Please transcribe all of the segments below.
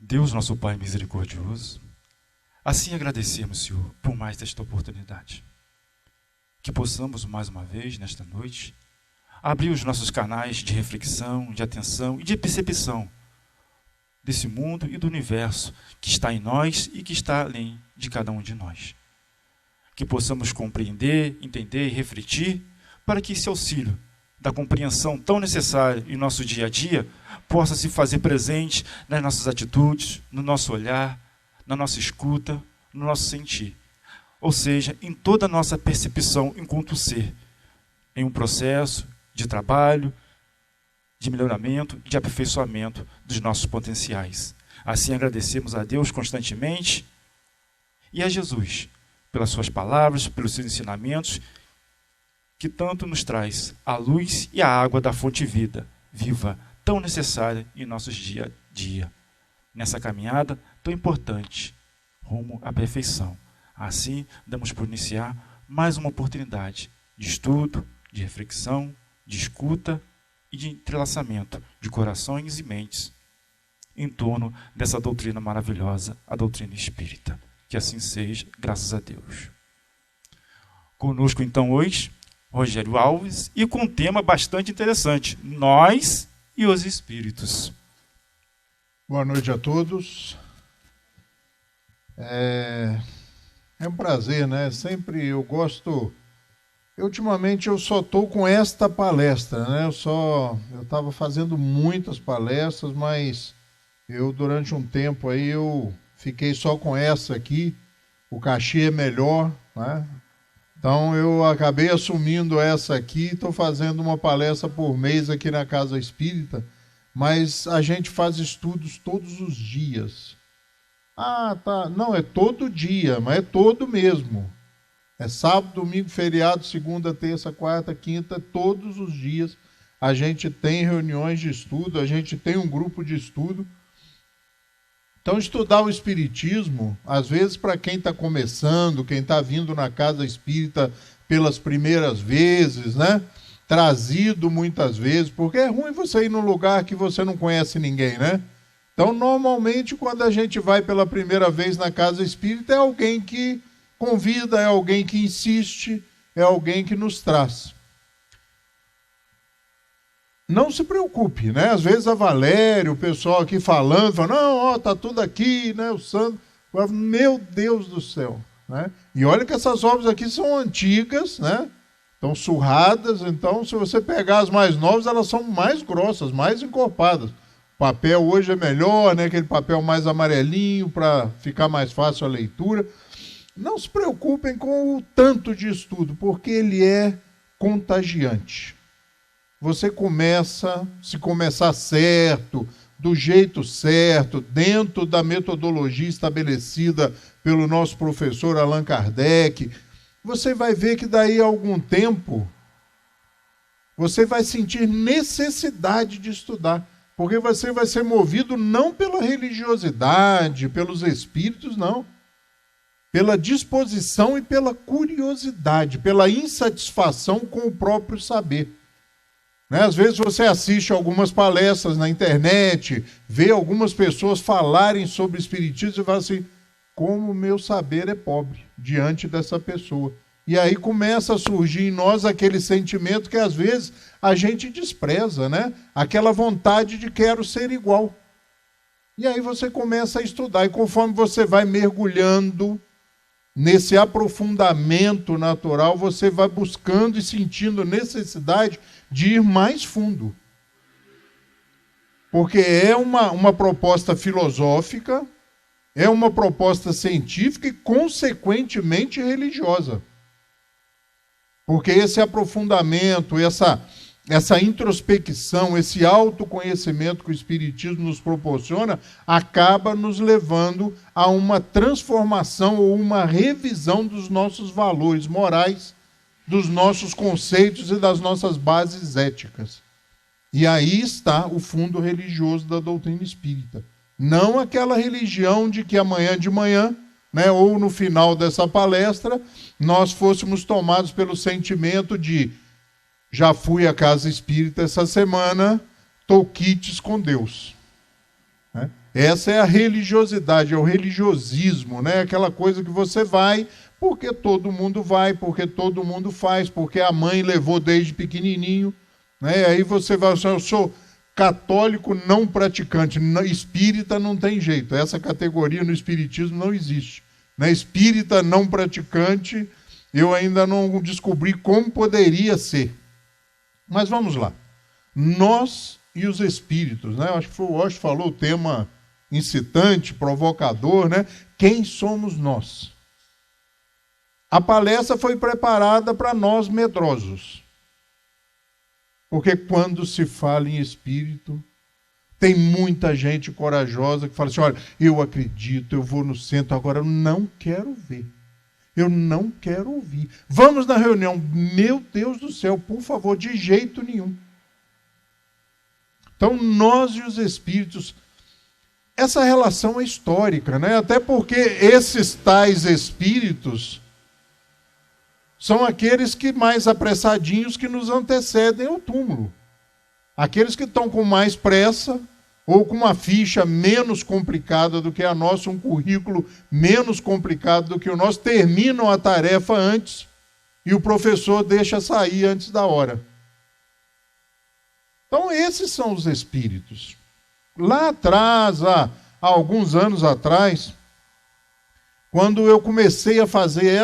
Deus, nosso Pai misericordioso, assim agradecemos, Senhor, por mais esta oportunidade. Que possamos, mais uma vez, nesta noite, abrir os nossos canais de reflexão, de atenção e de percepção desse mundo e do universo que está em nós e que está além de cada um de nós. Que possamos compreender, entender e refletir para que esse auxílio da compreensão tão necessária em nosso dia a dia possa se fazer presente nas nossas atitudes, no nosso olhar, na nossa escuta, no nosso sentir. Ou seja, em toda a nossa percepção enquanto ser, em um processo de trabalho, de melhoramento, de aperfeiçoamento dos nossos potenciais. Assim agradecemos a Deus constantemente e a Jesus pelas suas palavras, pelos seus ensinamentos, que tanto nos traz a luz e a água da fonte vida, viva, tão necessária em nossos dia a dia, nessa caminhada tão importante, rumo à perfeição. Assim, damos por iniciar mais uma oportunidade de estudo, de reflexão, de escuta e de entrelaçamento de corações e mentes em torno dessa doutrina maravilhosa, a doutrina espírita. Que assim seja, graças a Deus. Conosco, então, hoje, Rogério Alves, e com um tema bastante interessante: nós e os espíritos. Boa noite a todos. É um prazer, né? Sempre eu gosto. Ultimamente eu só estou com esta palestra, né? Eu estava fazendo muitas palestras, mas durante um tempo aí eu fiquei só com essa aqui. O cachê é melhor, né? Então eu acabei assumindo essa aqui, estou fazendo uma palestra por mês aqui na Casa Espírita, mas a gente faz estudos todos os dias. Ah, tá. Não, é todo dia, mas é todo mesmo. É sábado, domingo, feriado, segunda, terça, quarta, quinta, todos os dias a gente tem reuniões de estudo, a gente tem um grupo de estudo. Então, estudar o Espiritismo, às vezes, para quem está começando, quem está vindo na Casa Espírita pelas primeiras vezes, né? Trazido muitas vezes, porque é ruim você ir num lugar que você não conhece ninguém, né? Então, normalmente, quando a gente vai pela primeira vez na Casa Espírita, é alguém que convida, é alguém que insiste, é alguém que nos traz. Não se preocupe, né? Às vezes a Valéria, o pessoal aqui falando, fala, não, ó, tá tudo aqui, né? O santo. Meu Deus do céu, né? E olha que essas obras aqui são antigas, né? Estão surradas, então se você pegar as mais novas, elas são mais grossas, mais encorpadas. O papel hoje é melhor, né? Aquele papel mais amarelinho para ficar mais fácil a leitura. Não se preocupem com o tanto de estudo, porque ele é contagiante. Você começa, se começar certo, do jeito certo, dentro da metodologia estabelecida pelo nosso professor Allan Kardec, você vai ver que daí a algum tempo você vai sentir necessidade de estudar, porque você vai ser movido não pela religiosidade, pelos espíritos, não. Pela disposição e pela curiosidade, pela insatisfação com o próprio saber. Né? Às vezes você assiste algumas palestras na internet, vê algumas pessoas falarem sobre espiritismo e fala assim, como o meu saber é pobre diante dessa pessoa. E aí começa a surgir em nós aquele sentimento que às vezes a gente despreza, né? Aquela vontade de quero ser igual. E aí você começa a estudar, e conforme você vai mergulhando nesse aprofundamento natural, você vai buscando e sentindo necessidade de ir mais fundo. Porque é uma proposta filosófica, é uma proposta científica e, consequentemente, religiosa. Porque esse aprofundamento, essa introspecção, esse autoconhecimento que o Espiritismo nos proporciona, acaba nos levando a uma transformação ou uma revisão dos nossos valores morais, dos nossos conceitos e das nossas bases éticas. E aí está o fundo religioso da doutrina espírita. Não aquela religião de que amanhã de manhã, né, ou no final dessa palestra, nós fôssemos tomados pelo sentimento de já fui à Casa Espírita essa semana, estou quites com Deus. Né? Essa é a religiosidade, é o religiosismo, né? Aquela coisa que você vai porque todo mundo vai, porque todo mundo faz, porque a mãe levou desde pequenininho, né? Aí você vai, eu sou católico não praticante, espírita não tem jeito, essa categoria no espiritismo não existe. Né? Espírita não praticante, eu ainda não descobri como poderia ser. Mas vamos lá. Nós e os espíritos, né? Acho que foi o Osho falou o tema incitante, provocador, né? Quem somos nós? A palestra foi preparada para nós medrosos. Porque quando se fala em espírito, tem muita gente corajosa que fala assim, olha, eu acredito, eu vou no centro, agora eu não quero ver. Eu não quero ouvir. Vamos na reunião. Meu Deus do céu, por favor, de jeito nenhum. Então, nós e os espíritos, essa relação é histórica, né? Até porque esses tais espíritos são aqueles que mais apressadinhos que nos antecedem ao túmulo. Aqueles que estão com mais pressa ou com uma ficha menos complicada do que a nossa, um currículo menos complicado do que o nosso, terminam a tarefa antes e o professor deixa sair antes da hora. Então, esses são os espíritos. Lá atrás, há alguns anos atrás, quando eu comecei a fazer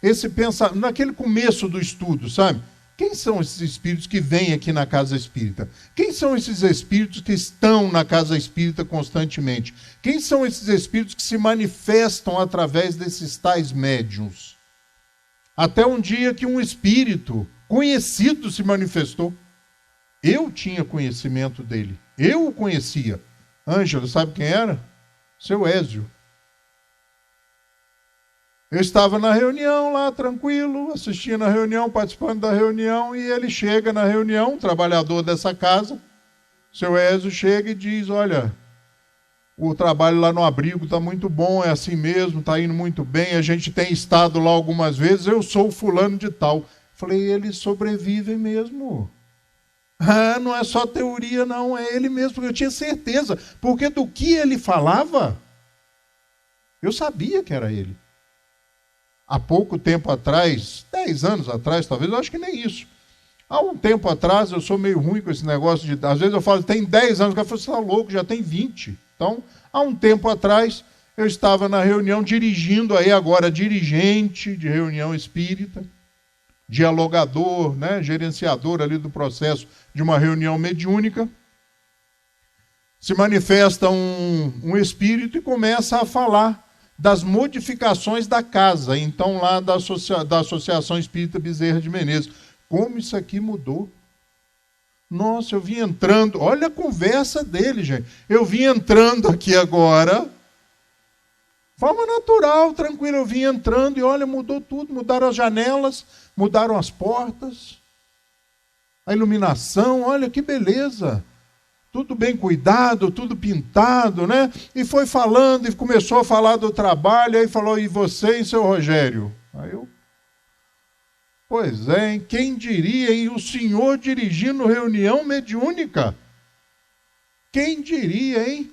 esse pensamento, naquele começo do estudo, sabe? Quem são esses espíritos que vêm aqui na casa espírita? Quem são esses espíritos que estão na casa espírita constantemente? Quem são esses espíritos que se manifestam através desses tais médiuns? Até um dia que um espírito conhecido se manifestou. Eu tinha conhecimento dele. Eu o conhecia. Ângelo, sabe quem era? Seu Ézio. Eu estava na reunião lá, tranquilo, assistindo a reunião, participando da reunião, e ele chega na reunião, trabalhador dessa casa, seu Ézio chega e diz, olha, o trabalho lá no abrigo está muito bom, é assim mesmo, está indo muito bem, a gente tem estado lá algumas vezes, eu sou o fulano de tal. Falei, eles sobrevivem mesmo. Ah, não é só teoria não, é ele mesmo, porque eu tinha certeza, porque do que ele falava, eu sabia que era ele. Há pouco tempo atrás, 10 anos atrás, talvez, eu acho que nem isso. Há um tempo atrás, eu sou meio ruim com esse negócio de... Às vezes eu falo, tem 10 anos, o cara fala, você está louco, já tem 20. Então, há um tempo atrás, eu estava na reunião dirigindo, aí agora dirigente de reunião espírita, dialogador, né, gerenciador ali do processo de uma reunião mediúnica. Se manifesta um espírito e começa a falar das modificações da casa, então lá da Associação Espírita Bezerra de Menezes. Como isso aqui mudou? Nossa, eu vim entrando, olha a conversa dele, gente. Eu vim entrando aqui agora, forma natural, tranquilo, eu vim entrando e olha, mudou tudo, mudaram as janelas, mudaram as portas, a iluminação, olha que beleza. Tudo bem cuidado, tudo pintado, né? E foi falando, e começou a falar do trabalho, aí falou, e você, hein, seu Rogério? Aí eu, pois é, hein? Quem diria, hein? O senhor dirigindo reunião mediúnica? Quem diria, hein?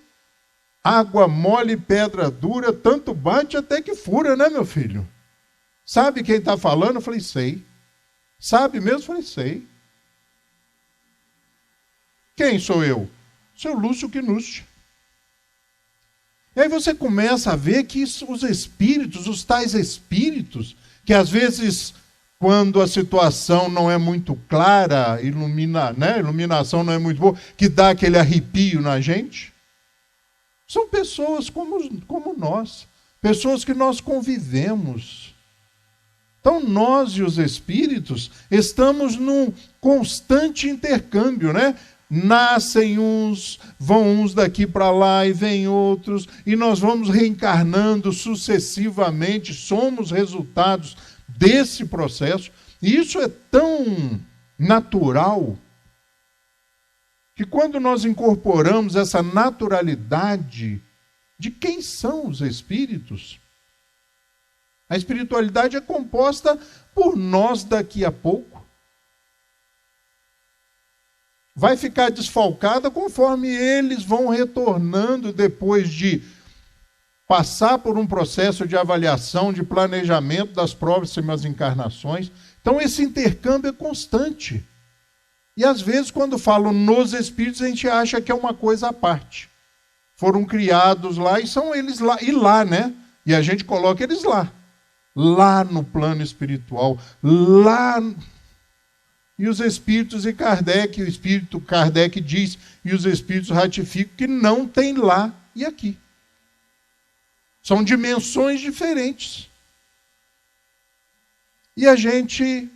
Água mole, pedra dura, tanto bate até que fura, né, meu filho? Sabe quem está falando? Eu falei, sei. Sabe mesmo? Eu falei, sei. Quem sou eu? Seu Lúcio Quinúcio. E aí você começa a ver que os espíritos, os tais espíritos, que às vezes, quando a situação não é muito clara, iluminação não é muito boa, que dá aquele arrepio na gente, são pessoas como nós, pessoas que nós convivemos. Então, nós e os espíritos estamos num constante intercâmbio, né? Nascem uns, vão uns daqui para lá e vêm outros, e nós vamos reencarnando sucessivamente, somos resultados desse processo. E isso é tão natural que quando nós incorporamos essa naturalidade de quem são os espíritos, a espiritualidade é composta por nós daqui a pouco. vai ficar desfalcada conforme eles vão retornando depois de passar por um processo de avaliação, de planejamento das próximas encarnações. Então esse intercâmbio é constante. E às vezes quando falam nos espíritos, a gente acha que é uma coisa à parte. Foram criados lá e são eles lá, e lá, né? E a gente coloca eles lá. Lá no plano espiritual, lá. E os espíritos e Kardec, o espírito Kardec diz, e os espíritos ratificam que não tem lá e aqui. São dimensões diferentes. E a gente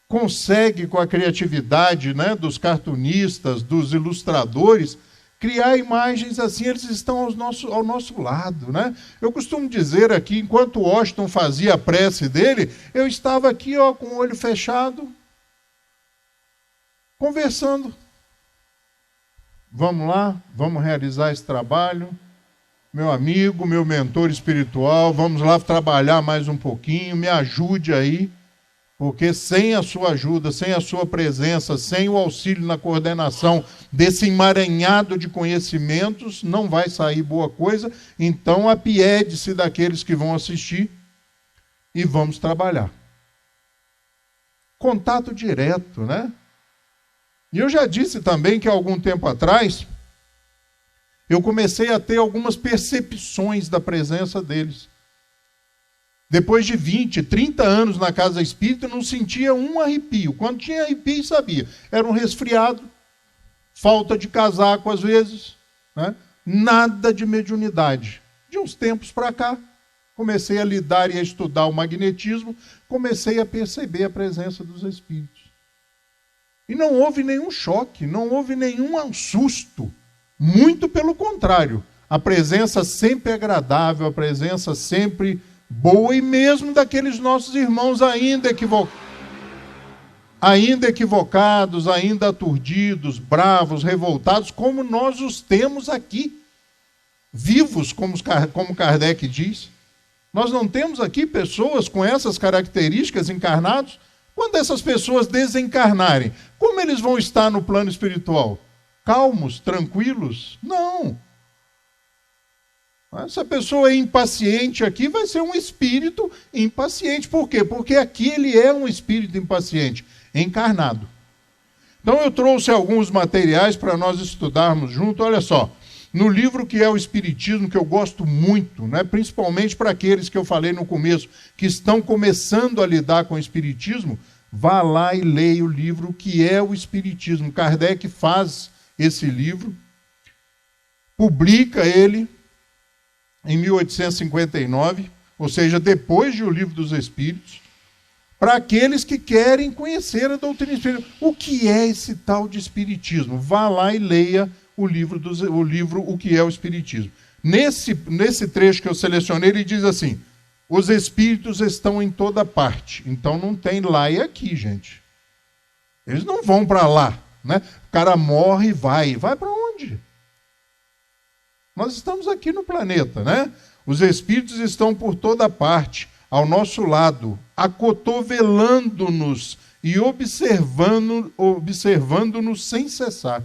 consegue, com a criatividade, né, dos cartunistas, dos ilustradores, criar imagens assim, eles estão ao nosso lado, né? Eu costumo dizer aqui, enquanto Washington fazia a prece dele, eu estava aqui, ó, com o olho fechado, conversando. Vamos lá, vamos realizar esse trabalho. Meu amigo, meu mentor espiritual, vamos lá trabalhar mais um pouquinho, me ajude aí, porque sem a sua ajuda, sem a sua presença, sem o auxílio na coordenação desse emaranhado de conhecimentos, não vai sair boa coisa. Então, apiede-se daqueles que vão assistir e vamos trabalhar. Contato direto, né? E eu já disse também que há algum tempo atrás, eu comecei a ter algumas percepções da presença deles. Depois de 20, 30 anos na casa espírita, eu não sentia um arrepio. Quando tinha arrepio, sabia. Era um resfriado, falta de casaco às vezes, né? Nada de mediunidade. De uns tempos para cá, comecei a lidar e a estudar o magnetismo, comecei a perceber a presença dos espíritos. E não houve nenhum choque, não houve nenhum susto. Muito pelo contrário. A presença sempre agradável, a presença sempre boa, e mesmo daqueles nossos irmãos ainda equivocados, ainda aturdidos, bravos, revoltados, como nós os temos aqui, vivos, como Kardec diz. Nós não temos aqui pessoas com essas características encarnados. Quando essas pessoas desencarnarem, como eles vão estar no plano espiritual? Calmos, tranquilos? Não. Essa pessoa é impaciente aqui, vai ser um espírito impaciente. Por quê? Porque aqui ele é um espírito impaciente, encarnado. Então eu trouxe alguns materiais para nós estudarmos junto. Olha só, no livro que é o Espiritismo, que eu gosto muito, né, principalmente para aqueles que eu falei no começo, que estão começando a lidar com o Espiritismo, vá lá e leia o livro que é o Espiritismo. Kardec faz esse livro, publica ele em 1859, ou seja, depois de O Livro dos Espíritos, para aqueles que querem conhecer a doutrina espírita. O que é esse tal de Espiritismo? Vá lá e leia o livro O que é o Espiritismo. Nesse trecho que eu selecionei, ele diz assim: os espíritos estão em toda parte. Então não tem lá e aqui, gente. Eles não vão para lá, né? O cara morre e vai. Vai para onde? Nós estamos aqui no planeta, né? Os espíritos estão por toda parte, ao nosso lado, acotovelando-nos e observando-nos sem cessar.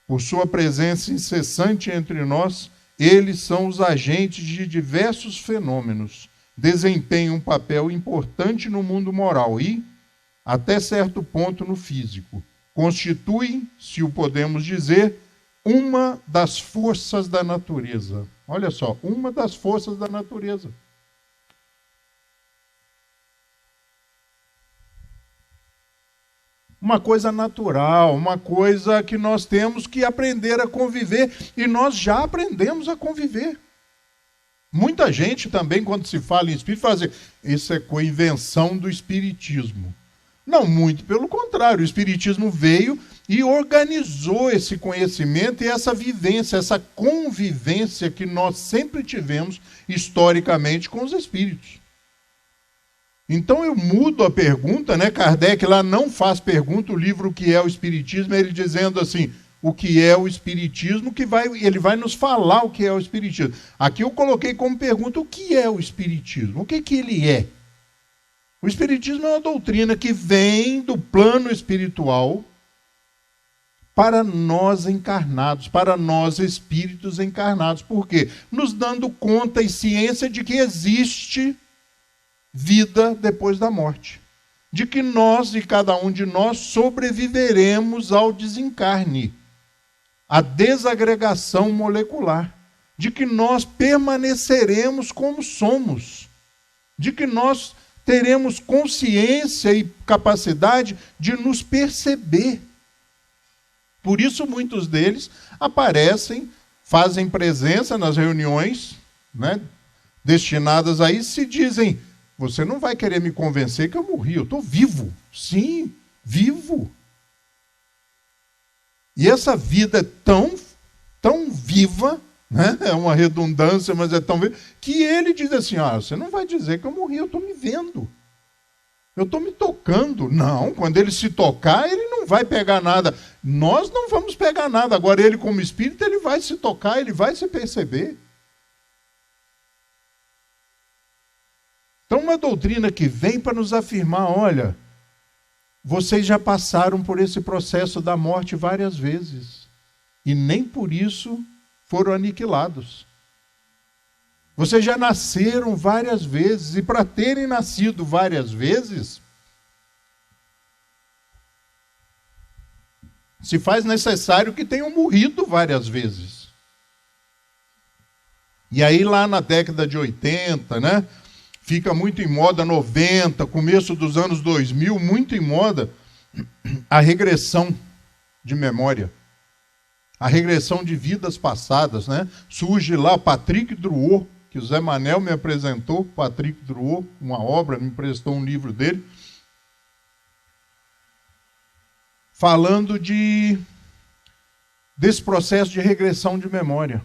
Por sua presença incessante entre nós, eles são os agentes de diversos fenômenos, desempenham um papel importante no mundo moral e, até certo ponto, no físico. Constituem, se o podemos dizer, uma das forças da natureza. Olha só, uma das forças da natureza. Uma coisa natural, uma coisa que nós temos que aprender a conviver, e nós já aprendemos a conviver. Muita gente também, quando se fala em espírito, fala assim: isso é coinvenção do espiritismo. Não, muito pelo contrário, o espiritismo veio e organizou esse conhecimento e essa vivência, essa convivência que nós sempre tivemos historicamente com os espíritos. Então eu mudo a pergunta, né? Kardec lá não faz pergunta, o livro que é o Espiritismo, ele dizendo assim: o que é o Espiritismo, ele vai nos falar o que é o Espiritismo. Aqui eu coloquei como pergunta: o que é o Espiritismo? O que ele é? O Espiritismo é uma doutrina que vem do plano espiritual para nós encarnados, para nós espíritos encarnados. Por quê? Nos dando conta e ciência de que existe vida depois da morte. De que nós e cada um de nós sobreviveremos ao desencarne, à desagregação molecular. De que nós permaneceremos como somos. De que nós teremos consciência e capacidade de nos perceber. Por isso, muitos deles aparecem, fazem presença nas reuniões, né, destinadas a isso, e dizem: você não vai querer me convencer que eu morri, eu estou vivo. Sim, vivo. E essa vida é tão viva, né, é uma redundância, mas é tão viva, que ele diz assim: você não vai dizer que eu morri, eu estou me vendo. Eu estou me tocando. Não, quando ele se tocar, ele não vai pegar nada. Nós não vamos pegar nada. Agora, ele como espírito, ele vai se tocar, ele vai se perceber. Então, uma doutrina que vem para nos afirmar: olha, vocês já passaram por esse processo da morte várias vezes. E nem por isso foram aniquilados. Vocês já nasceram várias vezes, e para terem nascido várias vezes, se faz necessário que tenham morrido várias vezes. E aí lá na década de 80, né, fica muito em moda, 90, começo dos anos 2000, muito em moda a regressão de memória. A regressão de vidas passadas, né? Surge lá o Patrick Drouot, que o Zé Manel me apresentou, Patrick Drouot, uma obra, me emprestou um livro dele, falando desse processo de regressão de memória.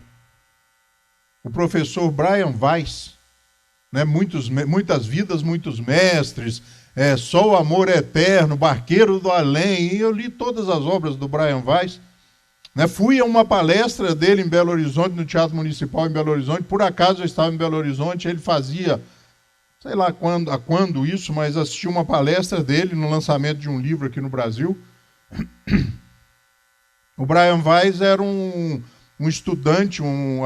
O professor Brian Weiss, né, muitas vidas, muitos mestres, Só o Amor é Eterno, Barqueiro do Além, e eu li todas as obras do Brian Weiss. Fui a uma palestra dele em Belo Horizonte, no Teatro Municipal em Belo Horizonte. Por acaso eu estava em Belo Horizonte, ele fazia, sei lá quando isso, mas assisti uma palestra dele no lançamento de um livro aqui no Brasil. O Brian Weiss era um estudante, um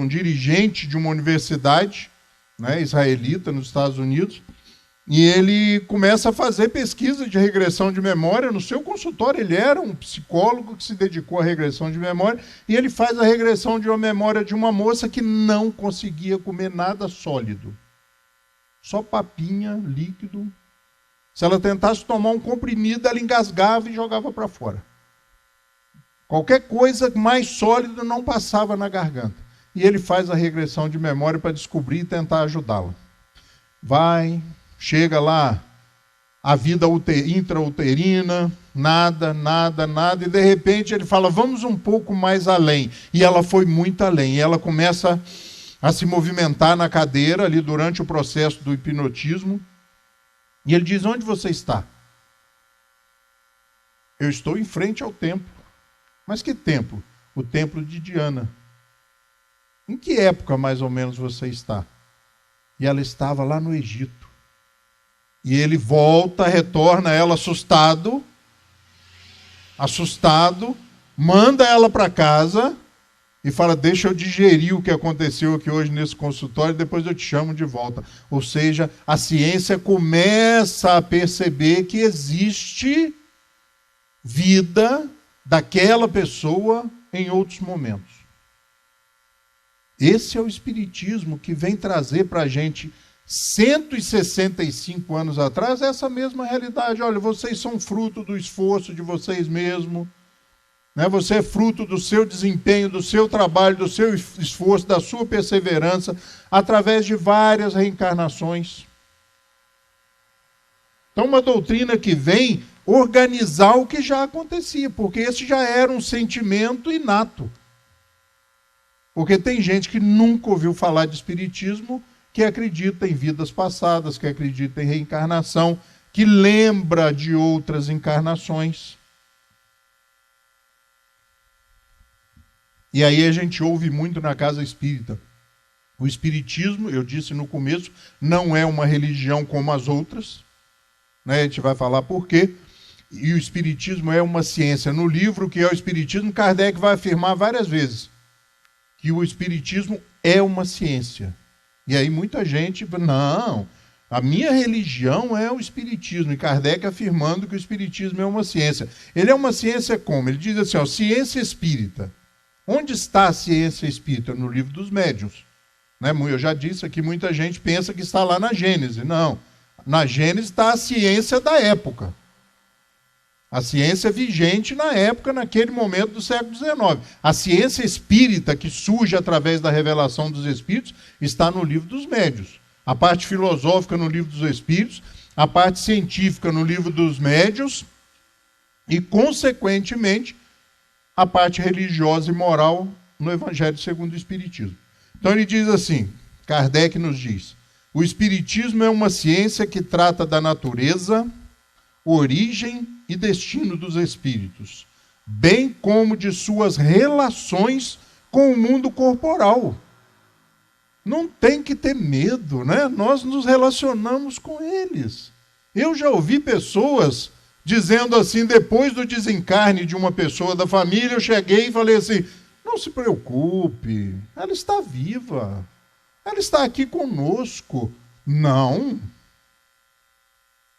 dirigente de uma universidade, né, israelita nos Estados Unidos. E ele começa a fazer pesquisa de regressão de memória no seu consultório. Ele era um psicólogo que se dedicou à regressão de memória, e ele faz a regressão de uma memória de uma moça que não conseguia comer nada sólido. Só papinha, líquido. Se ela tentasse tomar um comprimido, ela engasgava e jogava para fora. Qualquer coisa mais sólida não passava na garganta. E ele faz a regressão de memória para descobrir e tentar ajudá-la. Chega lá, a vida intrauterina, nada, e de repente ele fala: vamos um pouco mais além. E ela foi muito além, e ela começa a se movimentar na cadeira ali durante o processo do hipnotismo. E ele diz: onde você está? Eu estou em frente ao templo. Mas que templo? O templo de Diana. Em que época mais ou menos você está? E ela estava lá no Egito. E ele retorna ela assustado, manda ela para casa e fala: deixa eu digerir o que aconteceu aqui hoje nesse consultório, depois eu te chamo de volta. Ou seja, a ciência começa a perceber que existe vida daquela pessoa em outros momentos. Esse é o Espiritismo que vem trazer para a gente, 165 anos atrás, essa mesma realidade. Olha, vocês são fruto do esforço de vocês mesmos, né? Você é fruto do seu desempenho, do seu trabalho, do seu esforço, da sua perseverança, através de várias reencarnações. Então, uma doutrina que vem organizar o que já acontecia, porque esse já era um sentimento inato. Porque tem gente que nunca ouviu falar de espiritismo, que acredita em vidas passadas, que acredita em reencarnação, que lembra de outras encarnações. E aí a gente ouve muito na casa espírita. O espiritismo, eu disse no começo, não é uma religião como as outras. A gente vai falar por quê. e o Espiritismo é uma ciência. No livro que é o Espiritismo, Kardec vai afirmar várias vezes que o Espiritismo é uma ciência. E aí muita gente, não, a minha religião é o Espiritismo. E Kardec afirmando que o Espiritismo é uma ciência. Ele é uma ciência como? Ele diz assim, ó, ciência espírita. Onde está a ciência espírita? No livro dos médiuns. Né? Eu já disse aqui, muita gente pensa que está lá na Gênese. Não, na Gênese está a ciência da época. A ciência vigente na época, naquele momento do século XIX. A ciência espírita, que surge através da revelação dos Espíritos, está no livro dos médiuns. A parte filosófica no livro dos Espíritos, a parte científica no livro dos médiuns e, consequentemente, a parte religiosa e moral no Evangelho segundo o Espiritismo. Então ele diz assim, Kardec nos diz, o Espiritismo é uma ciência que trata da natureza, origem e destino dos espíritos, bem como de suas relações com o mundo corporal. Não tem que ter medo, né? Nós nos relacionamos com eles. Eu já ouvi pessoas dizendo assim, depois do desencarne de uma pessoa da família, eu cheguei e falei assim, não se preocupe, ela está viva, ela está aqui conosco. Não.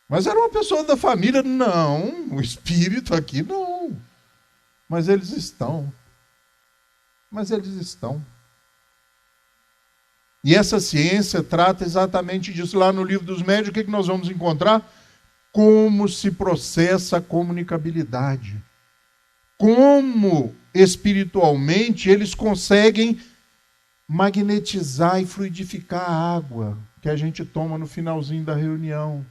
Mas era uma pessoa da família? Não, o espírito aqui não. Mas eles estão. E essa ciência trata exatamente disso. Lá no livro dos médiuns, o que nós vamos encontrar? Como se processa a comunicabilidade. Como espiritualmente eles conseguem magnetizar e fluidificar a água que a gente toma no finalzinho da reunião.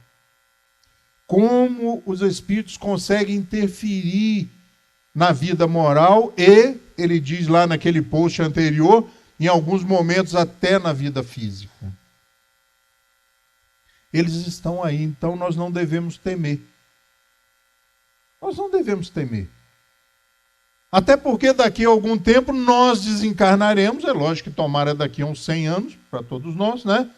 Como os espíritos conseguem interferir na vida moral e, ele diz lá naquele post anterior, em alguns momentos até na vida física. Eles estão aí, então nós não devemos temer. Nós não devemos temer. Até porque daqui a algum tempo nós desencarnaremos, é lógico que tomara daqui a uns 100 anos, para todos nós, né?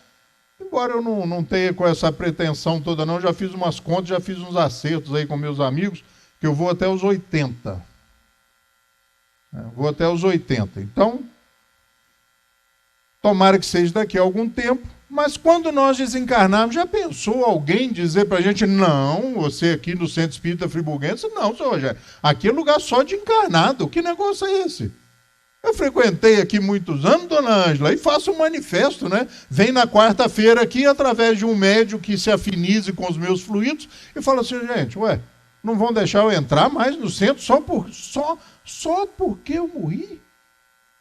Embora eu não tenha com essa pretensão toda não, já fiz umas contas, já fiz uns acertos aí com meus amigos, que eu vou até os 80. Vou até os 80. Então, tomara que seja daqui a algum tempo, mas quando nós desencarnarmos, já pensou alguém dizer para a gente, não, você aqui no Centro Espírita Friburguense, não, senhor Rogério, aqui é lugar só de encarnado, que negócio é esse? Eu frequentei aqui muitos anos, dona Ângela, e faço um manifesto, né? Vem na quarta-feira aqui, através de um médium que se afinize com os meus fluidos, e fala assim, gente, não vão deixar eu entrar mais no centro só porque eu morri?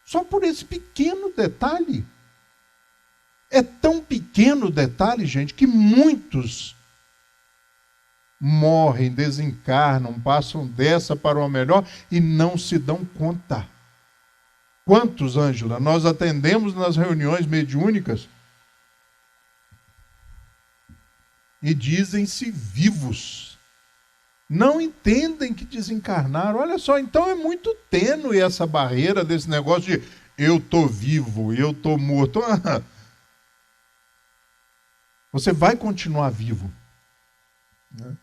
Só por esse pequeno detalhe? É tão pequeno detalhe, gente, que muitos morrem, desencarnam, passam dessa para uma melhor e não se dão conta. Quantos, Ângela, nós atendemos nas reuniões mediúnicas e dizem-se vivos. Não entendem que desencarnaram. Olha só, então é muito tênue essa barreira desse negócio de eu estou vivo, eu estou morto. Você vai continuar vivo. Né?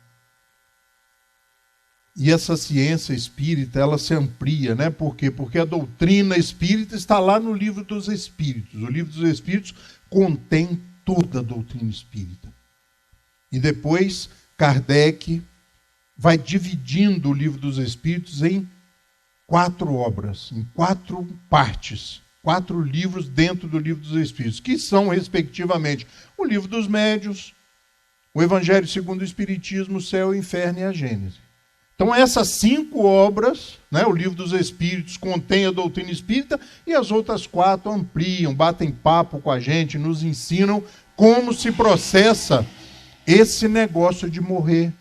E essa ciência espírita, ela se amplia, né? Por quê? Porque a doutrina espírita está lá no Livro dos Espíritos. O Livro dos Espíritos contém toda a doutrina espírita. E depois, Kardec vai dividindo o Livro dos Espíritos em 4 obras, em 4 partes. 4 livros dentro do Livro dos Espíritos, que são, respectivamente, o Livro dos Médiuns, o Evangelho segundo o Espiritismo, o Céu, o Inferno e a Gênese. Então essas 5 obras, né, o Livro dos Espíritos contém a doutrina espírita e as outras 4 ampliam, batem papo com a gente, nos ensinam como se processa esse negócio de morrer,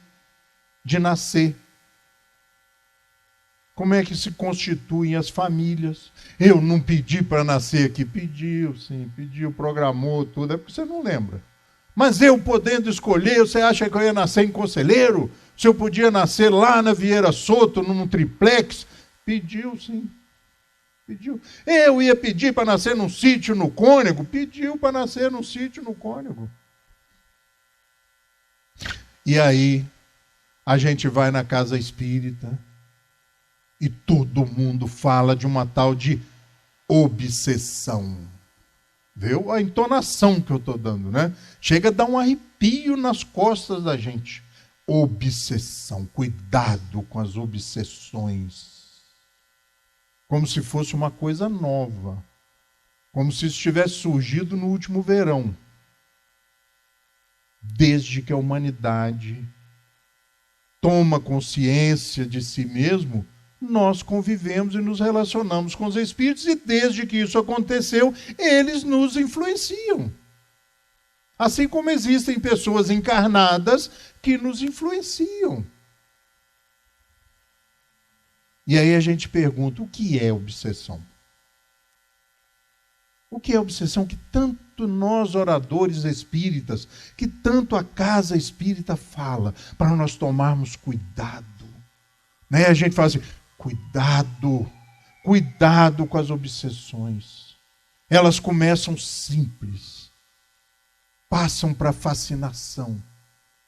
de nascer. Como é que se constituem as famílias? Eu não pedi para nascer aqui. Pediu, sim, pediu, programou tudo. É porque você não lembra. Mas eu podendo escolher, você acha que eu ia nascer em Conselheiro? Se eu podia nascer lá na Vieira Soto, num triplex? Pediu, sim. Pediu. Eu ia pedir para nascer num sítio no Cônego? Pediu para nascer num sítio no Cônego. E aí, A gente vai na casa espírita e todo mundo fala de uma tal de obsessão. Viu a entonação que eu estou dando, né? Chega a dar um arrepio nas costas da gente. Obsessão, cuidado com as obsessões. Como se fosse uma coisa nova. Como se isso tivesse surgido no último verão. Desde que a humanidade toma consciência de si mesmo, nós convivemos e nos relacionamos com os espíritos, e desde que isso aconteceu, eles nos influenciam. Assim como existem pessoas encarnadas que nos influenciam. E aí a gente pergunta, o que é obsessão? O que é obsessão que tanto nós, oradores espíritas, que tanto a casa espírita fala, para nós tomarmos cuidado? Né? A gente fala assim, cuidado com as obsessões. Elas começam simples, passam para a fascinação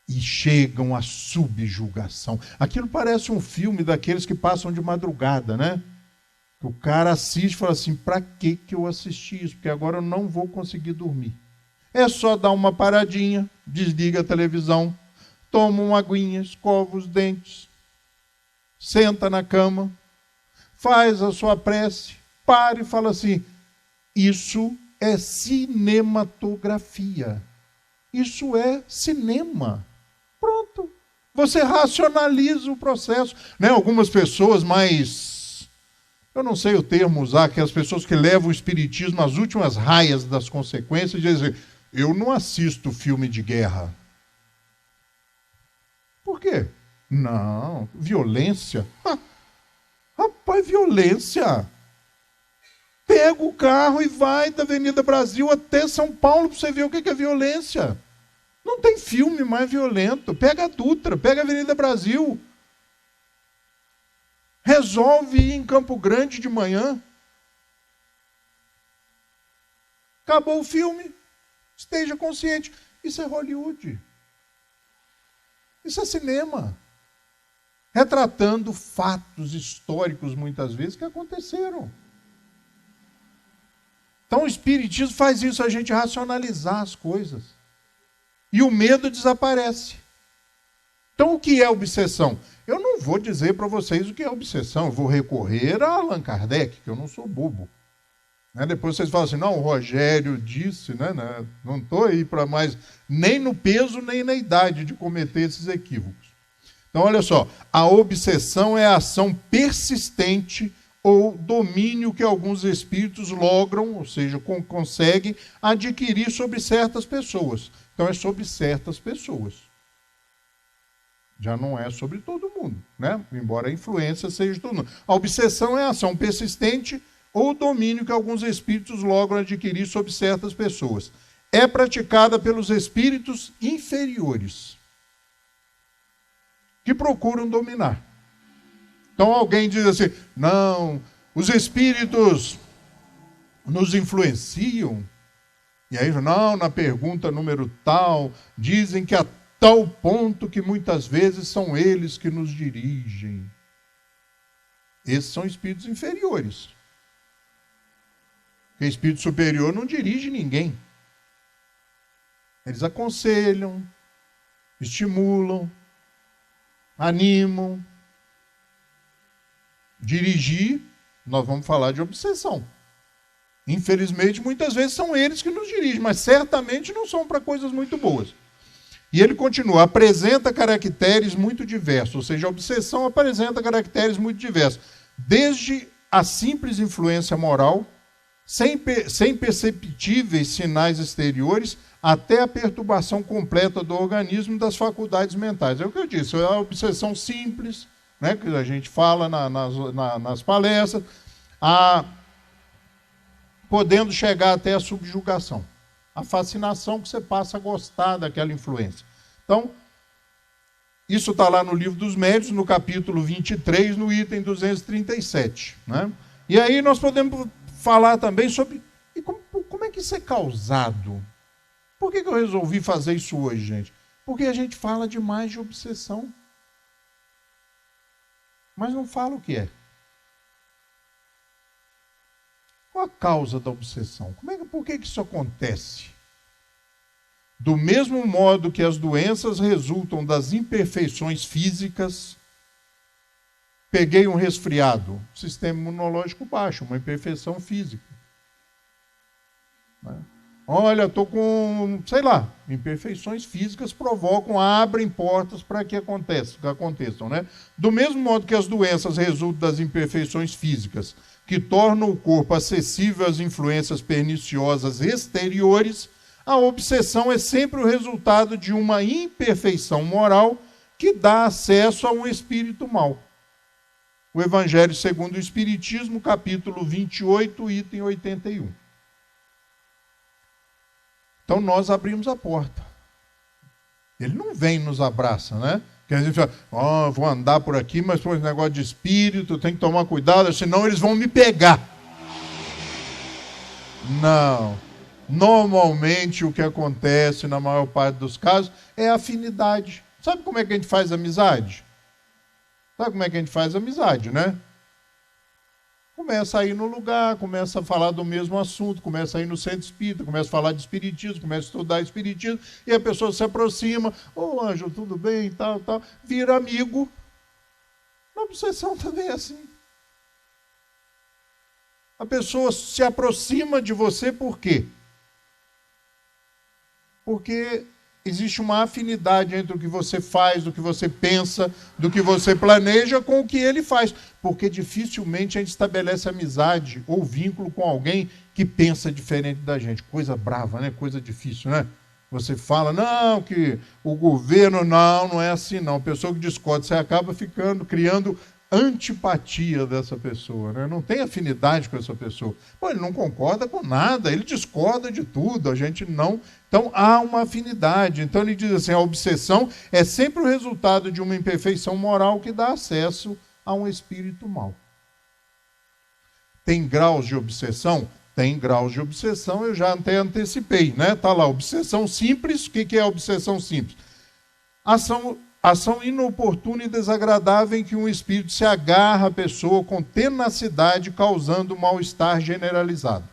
e chegam à subjugação. Aquilo parece um filme daqueles que passam de madrugada, né? O cara assiste e fala assim, para que eu assisti isso? Porque agora eu não vou conseguir dormir. É só dar uma paradinha, desliga a televisão, toma uma aguinha, escova os dentes, senta na cama, faz a sua prece, para e fala assim, isso é cinematografia. Isso é cinema. Pronto. Você racionaliza o processo. Né? Algumas pessoas mais... Eu não sei o termo usar, que as pessoas que levam o espiritismo às últimas raias das consequências dizem, eu não assisto filme de guerra. Por quê? Não, violência. Rapaz, violência. Pega o carro e vai da Avenida Brasil até São Paulo para você ver o que é violência. Não tem filme mais violento. Pega a Dutra, pega a Avenida Brasil. Resolve ir em Campo Grande de manhã. Acabou o filme. Esteja consciente. Isso é Hollywood. Isso é cinema. Retratando fatos históricos, muitas vezes, que aconteceram. Então o Espiritismo faz isso, a gente racionalizar as coisas. E o medo desaparece. Então o que é obsessão? Eu não vou dizer para vocês o que é obsessão, eu vou recorrer a Allan Kardec, que eu não sou bobo. Né? Depois vocês falam assim, não, o Rogério disse, né? Não estou aí para mais, nem no peso, nem na idade de cometer esses equívocos. Então, olha só, a obsessão é a ação persistente ou domínio que alguns espíritos logram, ou seja, conseguem adquirir sobre certas pessoas. Então, é sobre certas pessoas. Já não é sobre todo mundo, né? Embora a influência seja de todo mundo. A obsessão é a ação persistente ou domínio que alguns espíritos logram adquirir sobre certas pessoas. É praticada pelos espíritos inferiores, que procuram dominar. Então alguém diz assim, não, os espíritos nos influenciam. E aí, não, na pergunta número tal, dizem que a tal ponto que muitas vezes são eles que nos dirigem. Esses são espíritos inferiores. Porque espírito superior não dirige ninguém. Eles aconselham, estimulam, animam. Dirigir, nós vamos falar de obsessão. Infelizmente, muitas vezes são eles que nos dirigem, mas certamente não são para coisas muito boas. E ele continua, apresenta caracteres muito diversos, ou seja, a obsessão apresenta caracteres muito diversos, desde a simples influência moral, sem perceptíveis sinais exteriores, até a perturbação completa do organismo e das faculdades mentais. É o que eu disse, é a obsessão simples, né, que a gente fala nas palestras, podendo chegar até a subjugação. A fascinação que você passa a gostar daquela influência. Então, isso está lá no Livro dos Médiuns, no capítulo 23, no item 237. Né? E aí nós podemos falar também sobre como é que isso é causado. Por que eu resolvi fazer isso hoje, gente? Porque a gente fala demais de obsessão. mas não fala o que é. Qual a causa da obsessão? Por que isso acontece? Do mesmo modo que as doenças resultam das imperfeições físicas, peguei um resfriado, sistema imunológico baixo, uma imperfeição física. Olha, estou com, imperfeições físicas abrem portas para que aconteçam. Né? Do mesmo modo que as doenças resultam das imperfeições físicas, que tornam o corpo acessível às influências perniciosas exteriores, a obsessão é sempre o resultado de uma imperfeição moral que dá acesso a um espírito mau. O Evangelho segundo o Espiritismo, capítulo 28, item 81. Então nós abrimos a porta. Ele não vem e nos abraça, né? Porque a gente fala, vou andar por aqui, mas por esse negócio de espírito, tem que tomar cuidado, senão eles vão me pegar. Não. Normalmente o que acontece, na maior parte dos casos, é afinidade. Sabe como é que a gente faz amizade? Sabe como é que a gente faz amizade, né? Começa a ir no lugar, começa a falar do mesmo assunto, começa a ir no centro espírita, começa a falar de espiritismo, começa a estudar espiritismo, e a pessoa se aproxima, Ângelo, tudo bem, tal, vira amigo. Na obsessão também é assim. A pessoa se aproxima de você por quê? Porque existe uma afinidade entre o que você faz, do que você pensa, do que você planeja com o que ele faz. Porque dificilmente a gente estabelece amizade ou vínculo com alguém que pensa diferente da gente. Coisa brava, né? Coisa difícil, né? Você fala, não, que o governo, não é assim, não. A pessoa que discorda, você acaba criando antipatia dessa pessoa, né? Não tem afinidade com essa pessoa. Ele não concorda com nada, ele discorda de tudo, a gente não. Então há uma afinidade. Então ele diz assim, a obsessão é sempre o resultado de uma imperfeição moral que dá acesso a um espírito mau. Tem graus de obsessão? Tem graus de obsessão, eu já até antecipei, né? Está lá, obsessão simples. O que é a obsessão simples? Ação inoportuna e desagradável em que um espírito se agarra à pessoa com tenacidade, causando mal-estar generalizado.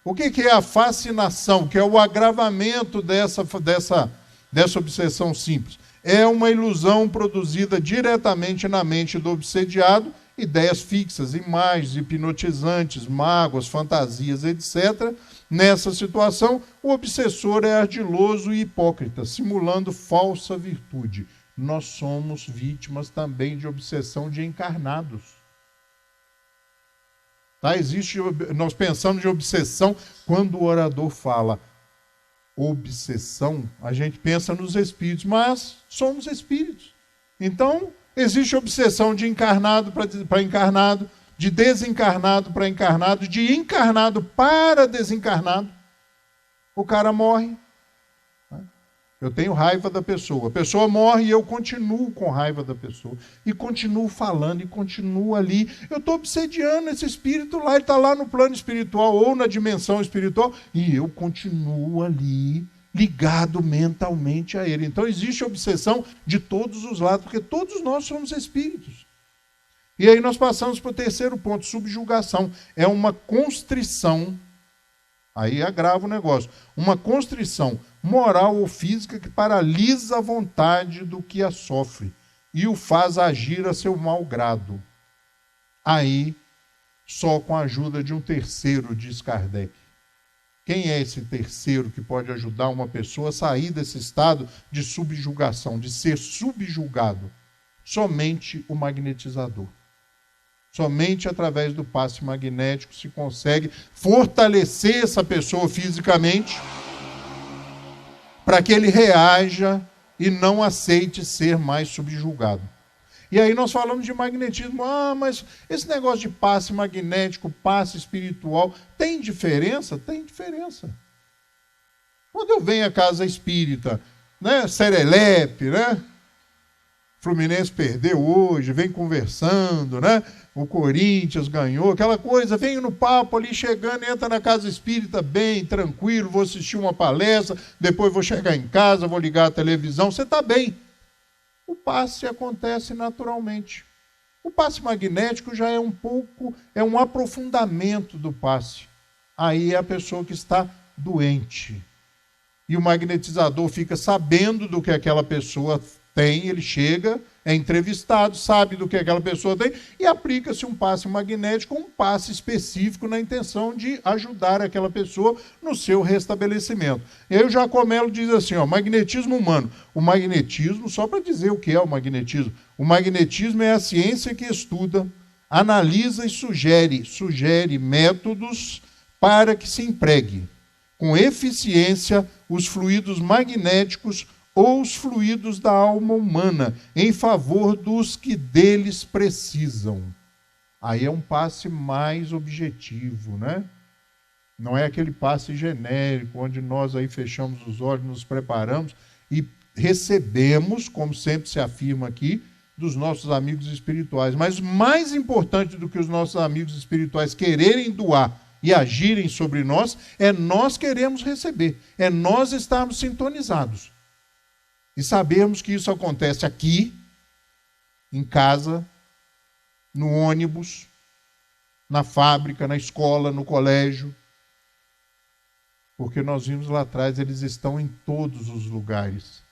O que é a fascinação? Que é o agravamento dessa obsessão simples. É uma ilusão produzida diretamente na mente do obsediado, ideias fixas, imagens hipnotizantes, mágoas, fantasias, etc. Nessa situação, o obsessor é ardiloso e hipócrita, simulando falsa virtude. Nós somos vítimas também de obsessão de encarnados. Tá? Nós pensamos de obsessão quando o orador fala obsessão, a gente pensa nos espíritos, mas somos espíritos. Então, existe obsessão de encarnado para encarnado, de desencarnado para encarnado, de encarnado para desencarnado. O cara morre. Eu tenho raiva da pessoa. A pessoa morre e eu continuo com raiva da pessoa. E continuo falando, e continuo ali. Eu estou obsediando esse espírito lá, ele está lá no plano espiritual ou na dimensão espiritual, e eu continuo ali, ligado mentalmente a ele. Então existe obsessão de todos os lados, porque todos nós somos espíritos. E aí nós passamos para o terceiro ponto, subjugação. É uma constrição, aí agrava o negócio, uma constrição moral ou física que paralisa a vontade do que a sofre e o faz agir a seu mau grado. Aí, só com a ajuda de um terceiro, diz Kardec. Quem é esse terceiro que pode ajudar uma pessoa a sair desse estado de subjugação, de ser subjugado? Somente o magnetizador. Somente através do passe magnético se consegue fortalecer essa pessoa fisicamente para que ele reaja e não aceite ser mais subjugado. E aí nós falamos de magnetismo. Mas esse negócio de passe magnético, passe espiritual, tem diferença? Tem diferença. Quando eu venho à casa espírita, né, serelepe, né? Fluminense perdeu hoje, vem conversando, né? O Corinthians ganhou, aquela coisa, venho no papo ali, chegando, entra na casa espírita bem, tranquilo, vou assistir uma palestra, depois vou chegar em casa, vou ligar a televisão, você está bem. O passe acontece naturalmente. O passe magnético já é um aprofundamento do passe. Aí é a pessoa que está doente. E o magnetizador fica sabendo do que aquela pessoa tem, ele chega, é entrevistado, sabe do que aquela pessoa tem, e aplica-se um passe magnético, um passe específico na intenção de ajudar aquela pessoa no seu restabelecimento. E aí o Jacomelo diz assim, magnetismo humano. O magnetismo, só para dizer o que é o magnetismo é a ciência que estuda, analisa e sugere métodos para que se empregue com eficiência os fluidos magnéticos ou os fluidos da alma humana, em favor dos que deles precisam. Aí é um passe mais objetivo, né? Não é aquele passe genérico, onde nós aí fechamos os olhos, nos preparamos e recebemos, como sempre se afirma aqui, dos nossos amigos espirituais. Mas mais importante do que os nossos amigos espirituais quererem doar e agirem sobre nós, é nós queremos receber, é nós estarmos sintonizados. E sabermos que isso acontece aqui, em casa, no ônibus, na fábrica, na escola, no colégio. Porque nós vimos lá atrás, eles estão em todos os lugares.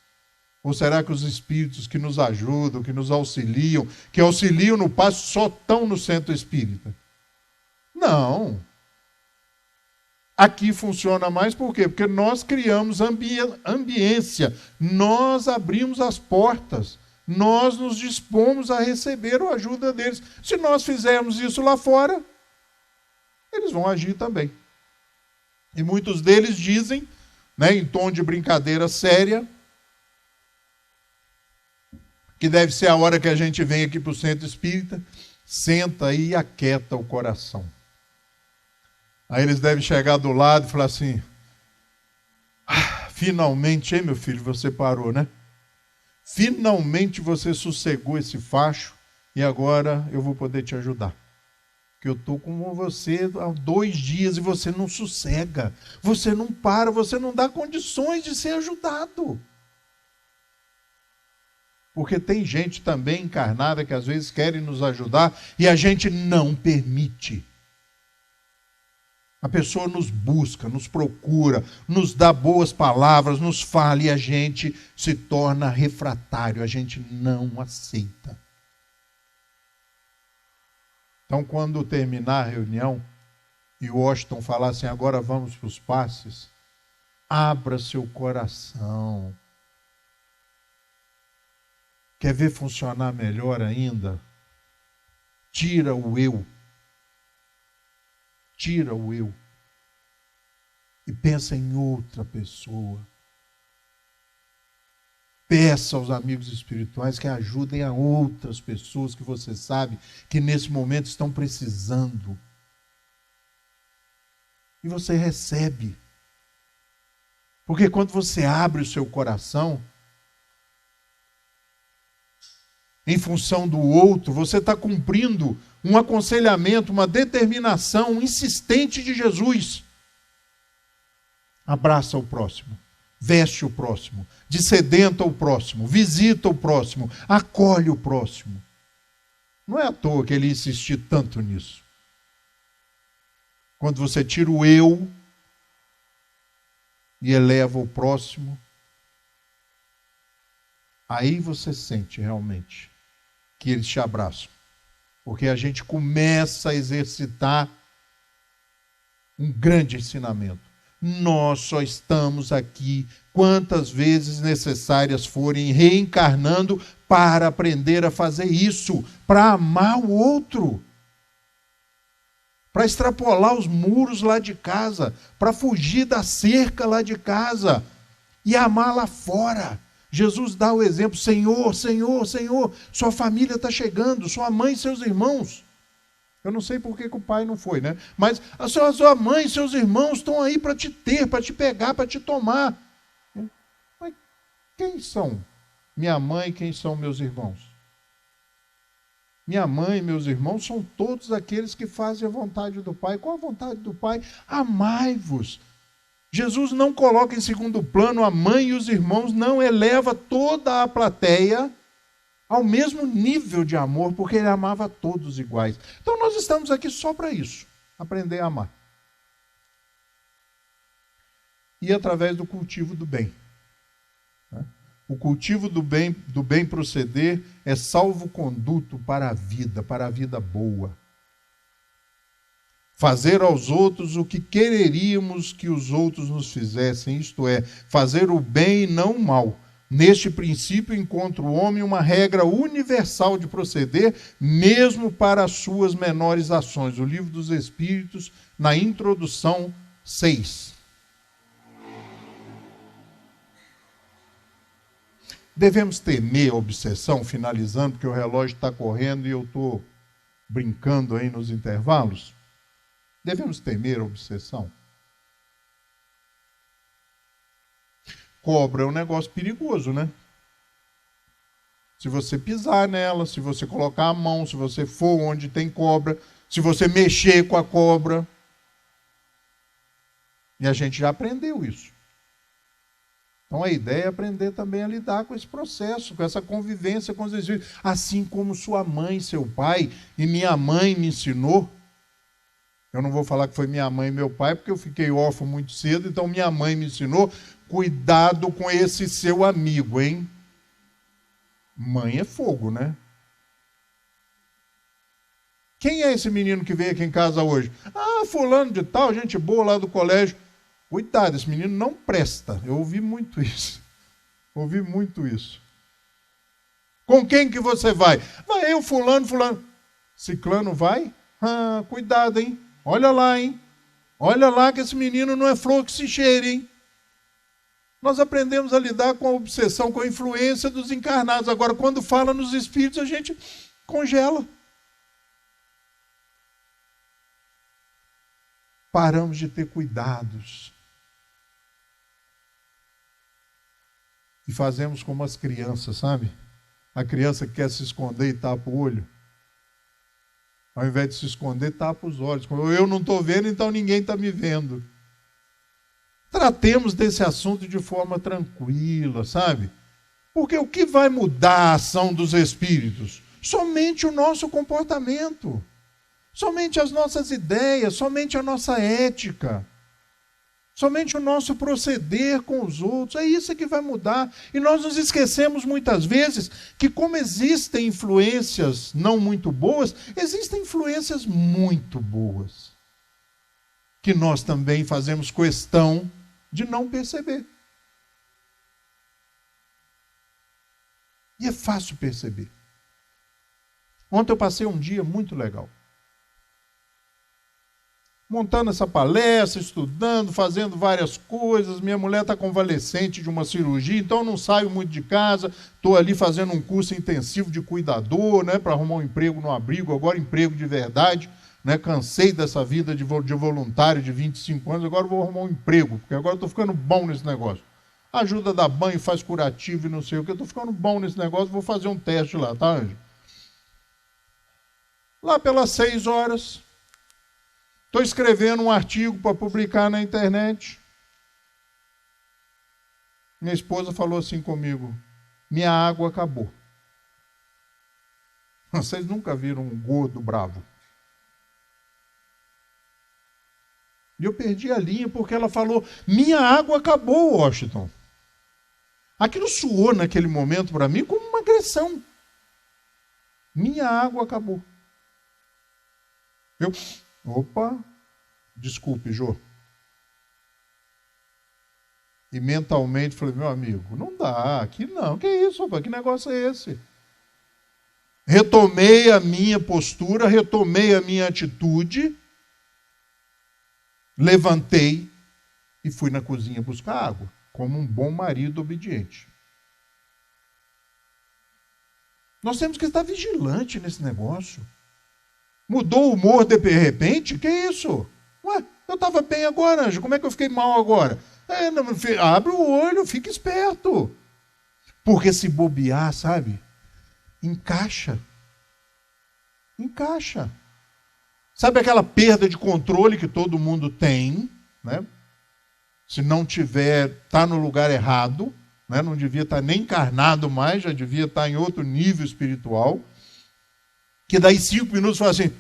Ou será que os espíritos que nos ajudam, que nos auxiliam, que auxiliam no passo, só estão no centro espírita? Não. Aqui funciona mais por quê? Porque nós criamos ambiência, nós abrimos as portas, nós nos dispomos a receber a ajuda deles. Se nós fizermos isso lá fora, eles vão agir também. E muitos deles dizem, em tom de brincadeira séria, que deve ser a hora que a gente vem aqui para o centro espírita, senta aí e aquieta o coração. Aí eles devem chegar do lado e falar assim, finalmente, hein, meu filho, você parou, né? Finalmente você sossegou esse facho e agora eu vou poder te ajudar. Porque eu estou com você há 2 dias e você não sossega, você não para, você não dá condições de ser ajudado. Porque tem gente também encarnada que às vezes querem nos ajudar e a gente não permite. A pessoa nos busca, nos procura, nos dá boas palavras, nos fala e a gente se torna refratário, a gente não aceita. Então, quando terminar a reunião e o Washington falar assim, agora vamos para os passes, abra seu coração. Quer ver funcionar melhor ainda? Tira o eu. Tira o eu e pensa em outra pessoa. Peça aos amigos espirituais que ajudem a outras pessoas que você sabe que nesse momento estão precisando. E você recebe. Porque quando você abre o seu coração, em função do outro, você está cumprindo um aconselhamento, uma determinação insistente de Jesus. Abraça o próximo, veste o próximo, descedenta o próximo, visita o próximo, acolhe o próximo. Não é à toa que ele insistiu tanto nisso. Quando você tira o eu e eleva o próximo, aí você sente realmente que eles te abraçam. Porque a gente começa a exercitar um grande ensinamento. Nós só estamos aqui quantas vezes necessárias forem, reencarnando para aprender a fazer isso, para amar o outro, para extrapolar os muros lá de casa, para fugir da cerca lá de casa e amar lá fora. Jesus dá o exemplo, Senhor, Senhor, Senhor, sua família está chegando, sua mãe e seus irmãos. Eu não sei por que o pai não foi, né? Mas a sua mãe e seus irmãos estão aí para te ter, para te pegar, para te tomar. Mas quem são minha mãe e quem são meus irmãos? Minha mãe e meus irmãos são todos aqueles que fazem a vontade do Pai. Qual a vontade do Pai? Amai-vos. Jesus não coloca em segundo plano a mãe e os irmãos, não, eleva toda a plateia ao mesmo nível de amor, porque ele amava a todos iguais. Então nós estamos aqui só para isso, aprender a amar. E através do cultivo do bem. O cultivo do bem proceder é salvo-conduto para a vida boa. Fazer aos outros o que quereríamos que os outros nos fizessem, isto é, fazer o bem e não o mal. Neste princípio encontra o homem uma regra universal de proceder, mesmo para as suas menores ações. O Livro dos Espíritos, na introdução 6. Devemos temer a obsessão, finalizando, porque o relógio está correndo e eu estou brincando aí nos intervalos. Devemos temer a obsessão. Cobra é um negócio perigoso, né? Se você pisar nela, se você colocar a mão, se você for onde tem cobra, se você mexer com a cobra. E a gente já aprendeu isso. Então a ideia é aprender também a lidar com esse processo, com essa convivência com os espíritos. Assim como sua mãe, seu pai e minha mãe me ensinou. Eu não vou falar que foi minha mãe e meu pai, porque eu fiquei órfão muito cedo, então minha mãe me ensinou, cuidado com esse seu amigo, hein? Mãe é fogo, né? Quem é esse menino que veio aqui em casa hoje? Ah, fulano de tal, gente boa lá do colégio. Cuidado, esse menino não presta. Eu ouvi muito isso. Ouvi muito isso. Com quem que você vai? Vai eu, fulano. Ciclano vai? Ah, cuidado, hein? Olha lá, hein? Olha lá que esse menino não é flor que se cheire, hein? Nós aprendemos a lidar com a obsessão, com a influência dos encarnados. Agora, quando fala nos espíritos, a gente congela. Paramos de ter cuidados. E fazemos como as crianças, sabe? A criança que quer se esconder e tapa o olho. Ao invés de se esconder, tapa os olhos. Como eu não estou vendo, então ninguém está me vendo. Tratemos desse assunto de forma tranquila, sabe? Porque o que vai mudar a ação dos espíritos? Somente o nosso comportamento. Somente as nossas ideias, somente a nossa ética. Somente o nosso proceder com os outros. É isso que vai mudar. E nós nos esquecemos muitas vezes que, como existem influências não muito boas, existem influências muito boas. Que nós também fazemos questão de não perceber. E é fácil perceber. Ontem eu passei um dia muito legal. Montando essa palestra, estudando, fazendo várias coisas. Minha mulher está convalescente de uma cirurgia, então eu não saio muito de casa. Estou ali fazendo um curso intensivo de cuidador, né, para arrumar um emprego no abrigo, agora emprego de verdade. Né, cansei dessa vida de voluntário de 25 anos, agora vou arrumar um emprego, porque agora estou ficando bom nesse negócio. Ajuda, dá banho, faz curativo e não sei o que. Eu estou ficando bom nesse negócio, vou fazer um teste lá, tá, Anjo? Lá pelas 6 horas... Estou escrevendo um artigo para publicar na internet. Minha esposa falou assim comigo: minha água acabou. Vocês nunca viram um gordo bravo. E eu perdi a linha porque ela falou: minha água acabou, Washington. Aquilo soou naquele momento para mim como uma agressão. Minha água acabou. Opa, desculpe, Jô. E mentalmente falei: meu amigo, não dá, aqui não. Que isso, rapaz? Que negócio é esse? Retomei a minha postura, retomei a minha atitude, levantei e fui na cozinha buscar água, como um bom marido obediente. Nós temos que estar vigilante nesse negócio. Mudou o humor de repente? Que isso? Ué, eu estava bem agora, Anjo. Como é que eu fiquei mal agora? Abre o olho, fica esperto. Porque se bobear, sabe? Encaixa. Encaixa. Sabe aquela perda de controle que todo mundo tem, né? Se não tiver, está no lugar errado. né? Não devia estar nem encarnado mais, já devia estar em outro nível espiritual, que daí 5 minutos fala assim,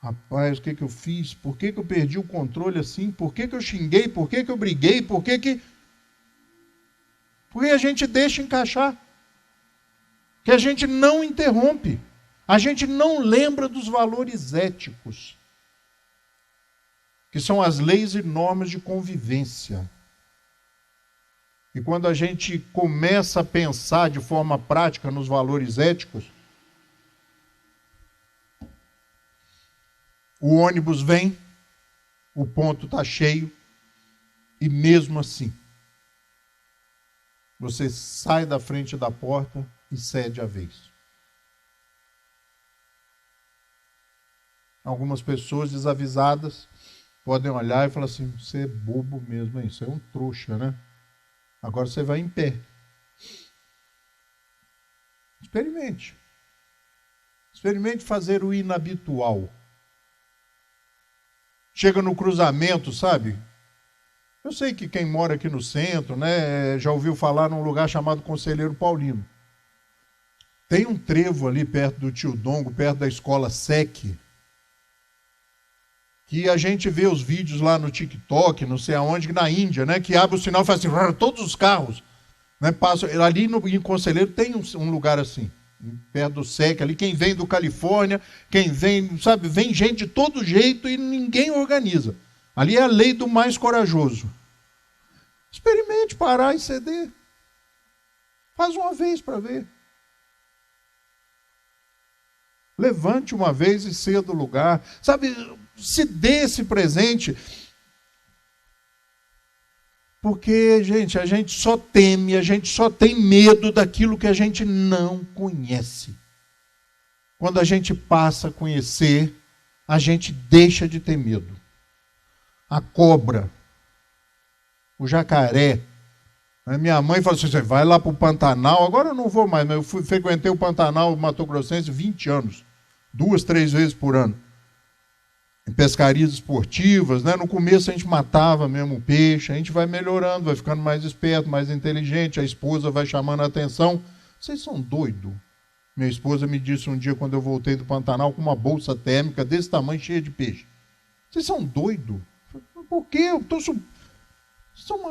rapaz, o que eu fiz? Por que eu perdi o controle assim? Por que eu xinguei? Por que eu briguei? Porque a gente deixa encaixar. Que a gente não interrompe. A gente não lembra dos valores éticos, que são as leis e normas de convivência. E quando a gente começa a pensar de forma prática nos valores éticos, o ônibus vem, o ponto está cheio, e mesmo assim, você sai da frente da porta e cede a vez. Algumas pessoas desavisadas podem olhar e falar assim, você é bobo mesmo, hein? Você é um trouxa, né? Agora você vai em pé. Experimente. Experimente fazer o inabitual. Chega no cruzamento, sabe? Eu sei que quem mora aqui no centro, né, já ouviu falar num lugar chamado Conselheiro Paulino. Tem um trevo ali perto do Tio Dongo, perto da escola SEC, que a gente vê os vídeos lá no TikTok, não sei aonde, na Índia, né, que abre o sinal e faz assim, todos os carros, né, passam. Ali em Conselheiro tem um lugar assim, perto do SEC, ali, quem vem do Califórnia, quem vem, sabe, vem gente de todo jeito e ninguém organiza. Ali é a lei do mais corajoso. Experimente parar e ceder. Faz uma vez para ver. Levante uma vez e ceda o lugar. Sabe, se dê esse presente. Porque, gente, a gente só teme, a gente só tem medo daquilo que a gente não conhece. Quando a gente passa a conhecer, a gente deixa de ter medo. A cobra, o jacaré. Minha mãe falou assim, você vai lá para o Pantanal, agora eu não vou mais, mas eu frequentei o Pantanal Mato Grossense 20 anos, 2, 3 vezes por ano. Em pescarias esportivas, né? No começo a gente matava mesmo o peixe, a gente vai melhorando, vai ficando mais esperto, mais inteligente, a esposa vai chamando a atenção. Vocês são doidos? Minha esposa me disse um dia, quando eu voltei do Pantanal, com uma bolsa térmica desse tamanho, cheia de peixe. Vocês são doidos? Por quê? Eu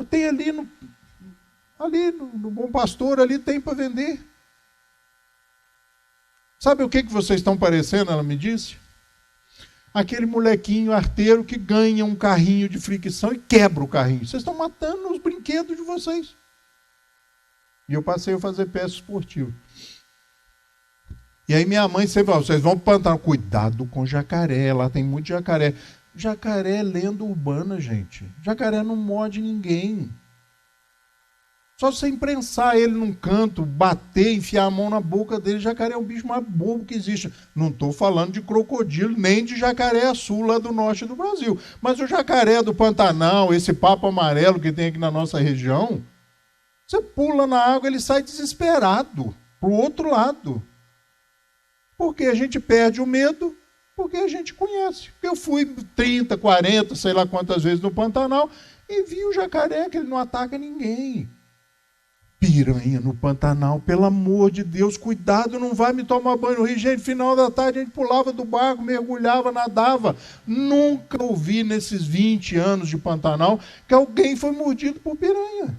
tem ali no Bom Pastor, ali tem para vender. Sabe o que vocês estão parecendo? Ela me disse. Aquele molequinho arteiro que ganha um carrinho de fricção e quebra o carrinho. Vocês estão matando os brinquedos de vocês. E eu passei a fazer peça esportiva. E aí minha mãe sempre falou, vocês vão para o Pantanal. Cuidado com jacaré, lá tem muito jacaré. Jacaré é lenda urbana, gente. Jacaré não morde ninguém. Só você imprensar ele num canto, bater, enfiar a mão na boca dele, jacaré é o bicho mais bobo que existe. Não estou falando de crocodilo, nem de jacaré-açu lá do norte do Brasil. Mas o jacaré do Pantanal, esse papo amarelo que tem aqui na nossa região, você pula na água, ele sai desesperado para o outro lado. Porque a gente perde o medo, porque a gente conhece. Eu fui 30, 40, sei lá quantas vezes no Pantanal e vi o jacaré, que ele não ataca ninguém. Piranha no Pantanal, pelo amor de Deus, cuidado, não vai me tomar banho no rio. Gente, final da tarde a gente pulava do barco, mergulhava, nadava. Nunca ouvi nesses 20 anos de Pantanal que alguém foi mordido por piranha.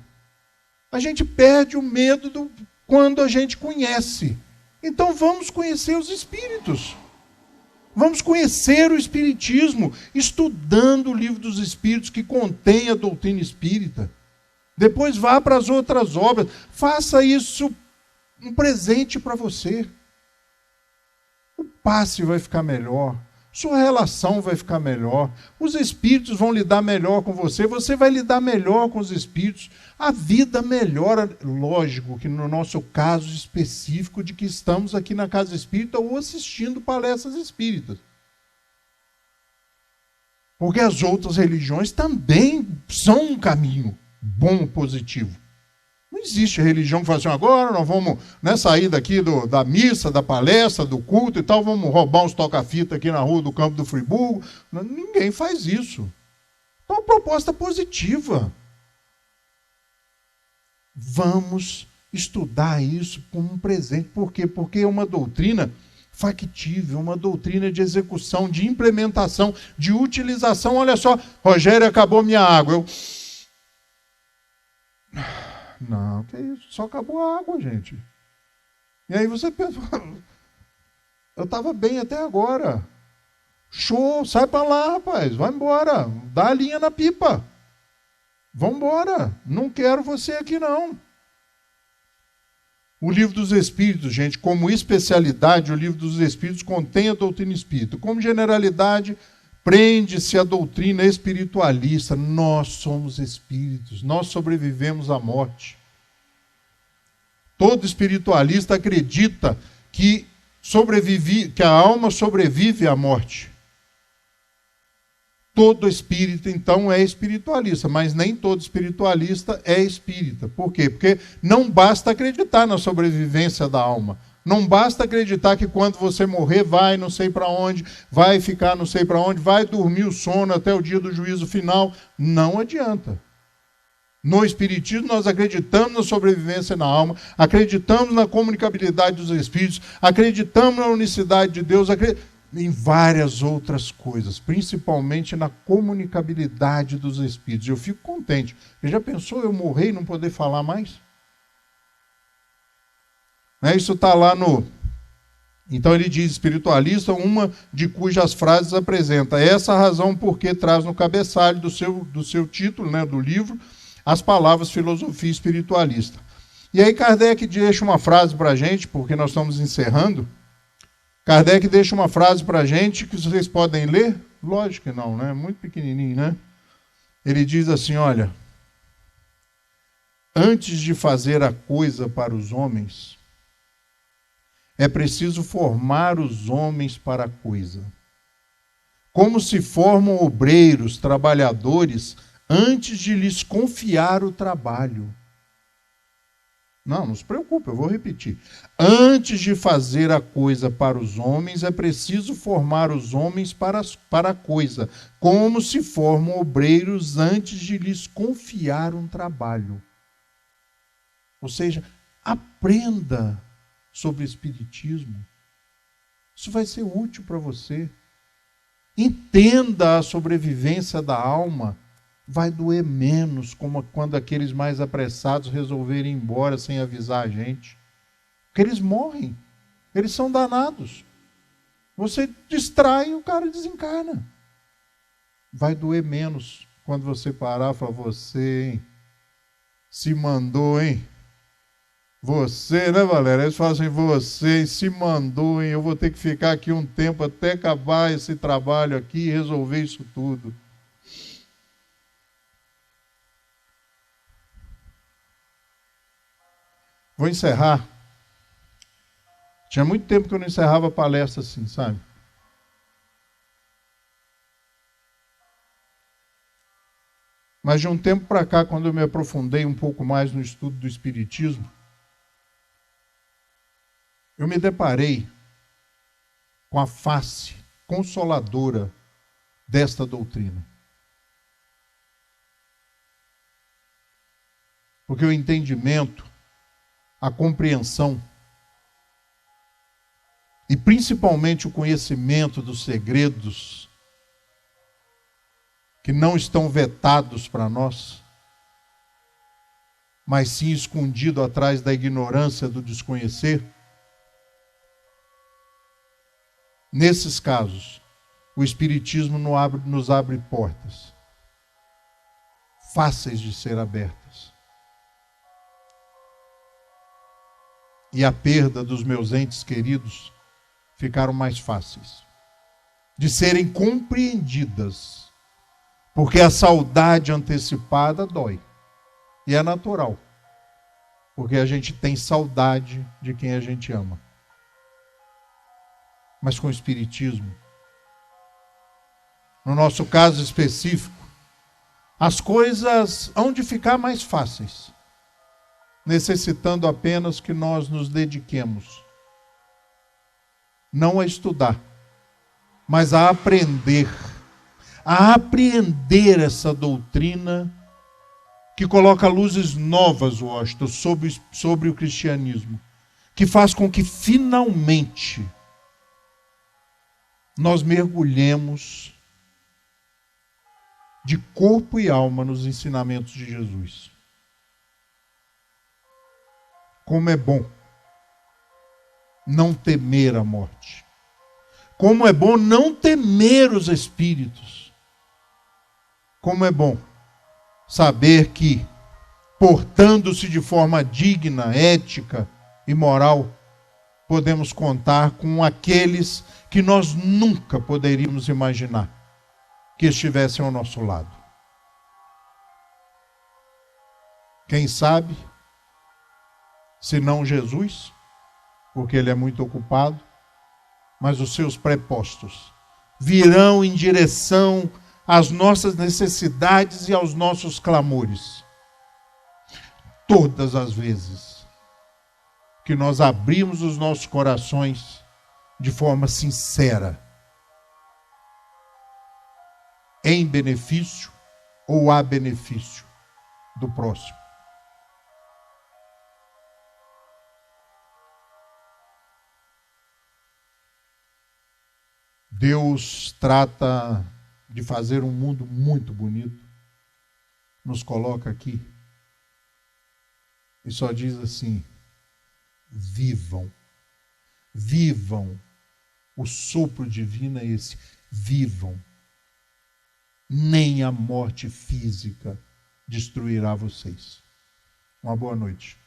A gente perde o medo quando a gente conhece. Então vamos conhecer os espíritos. Vamos conhecer o espiritismo, estudando o livro dos espíritos que contém a doutrina espírita. Depois vá para as outras obras. Faça isso um presente para você. O passe vai ficar melhor. Sua relação vai ficar melhor. Os espíritos vão lidar melhor com você. Você vai lidar melhor com os espíritos. A vida melhora. Lógico que no nosso caso específico de que estamos aqui na Casa Espírita ou assistindo palestras espíritas. Porque as outras religiões também são um caminho bom, positivo. Não existe religião que fala assim, agora nós vamos, né, sair daqui da missa, da palestra, do culto e tal, vamos roubar uns toca-fita aqui na rua do Campo do Friburgo. Ninguém faz isso. É uma proposta positiva. vamos estudar isso como um presente. Por quê? Porque é uma doutrina factível, uma doutrina de execução, de implementação, de utilização. Olha só, Rogério, acabou minha água. Não, que isso? Só acabou a água, gente. E aí você pensa, eu estava bem até agora. Show, sai para lá, rapaz, vai embora, dá a linha na pipa. Vamos embora, não quero você aqui não. O Livro dos Espíritos, gente, como especialidade, o Livro dos Espíritos contém a doutrina espírita. Como generalidade, prende-se a doutrina espiritualista. Nós somos espíritos, nós sobrevivemos à morte. Todo espiritualista acredita que a alma sobrevive à morte. Todo espírita, então, é espiritualista, mas nem todo espiritualista é espírita. Por quê? Porque não basta acreditar na sobrevivência da alma. Não basta acreditar que quando você morrer, vai não sei para onde, vai ficar não sei para onde, vai dormir o sono até o dia do juízo final. Não adianta. No Espiritismo, nós acreditamos na sobrevivência na alma, acreditamos na comunicabilidade dos espíritos, acreditamos na unicidade de Deus, em várias outras coisas, principalmente na comunicabilidade dos espíritos. Eu fico contente. Você já pensou eu morrer e não poder falar mais? Isso está lá no... Então ele diz, espiritualista, uma de cujas frases apresenta essa razão porque traz no cabeçalho do seu título, do livro, as palavras filosofia espiritualista. E aí Kardec deixa uma frase para a gente, porque nós estamos encerrando. Kardec deixa uma frase para a gente que vocês podem ler? Lógico que não, né? Muito pequenininho, né? Ele diz assim, olha, antes de fazer a coisa para os homens, é preciso formar os homens para a coisa. Como se formam obreiros, trabalhadores, antes de lhes confiar o trabalho. Não se preocupe, eu vou repetir. Antes de fazer a coisa para os homens, é preciso formar os homens para a coisa, como se formam obreiros antes de lhes confiar um trabalho. Ou seja, aprenda sobre Espiritismo. Isso vai ser útil para você. Entenda a sobrevivência da alma. Vai doer menos, como quando aqueles mais apressados resolverem ir embora sem avisar a gente. Porque eles morrem. Eles são danados. Você distrai e o cara desencarna. Vai doer menos quando você parar e falar, você, hein? Se mandou, hein? Você, né, Valéria? Eles falam assim, você se mandou, hein? Eu vou ter que ficar aqui um tempo até acabar esse trabalho aqui e resolver isso tudo. Vou encerrar. Tinha muito tempo que eu não encerrava a palestra assim, sabe? Mas de um tempo para cá, quando eu me aprofundei um pouco mais no estudo do Espiritismo, eu me deparei com a face consoladora desta doutrina. Porque o entendimento, a compreensão e principalmente o conhecimento dos segredos que não estão vetados para nós, mas sim escondido atrás da ignorância do desconhecer. Nesses casos, o Espiritismo nos abre portas fáceis de ser abertas. E a perda dos meus entes queridos ficaram mais fáceis de serem compreendidas, porque a saudade antecipada dói, e é natural, porque a gente tem saudade de quem a gente ama. Mas com o Espiritismo, no nosso caso específico, as coisas hão de ficar mais fáceis, necessitando apenas que nós nos dediquemos, não a estudar, mas a apreender essa doutrina que coloca luzes novas, Washington, sobre o cristianismo, que faz com que finalmente nós mergulhemos de corpo e alma nos ensinamentos de Jesus. Como é bom não temer a morte. Como é bom não temer os espíritos. Como é bom saber que, portando-se de forma digna, ética e moral, podemos contar com aqueles que nós nunca poderíamos imaginar que estivessem ao nosso lado. Quem sabe, se não Jesus, porque ele é muito ocupado, mas os seus prepostos virão em direção às nossas necessidades e aos nossos clamores. Todas as vezes que nós abrimos os nossos corações de forma sincera, em benefício ou a benefício do próximo. Deus trata de fazer um mundo muito bonito, nos coloca aqui e só diz assim: vivam, vivam, o sopro divino é esse, vivam. Nem a morte física destruirá vocês. Uma boa noite.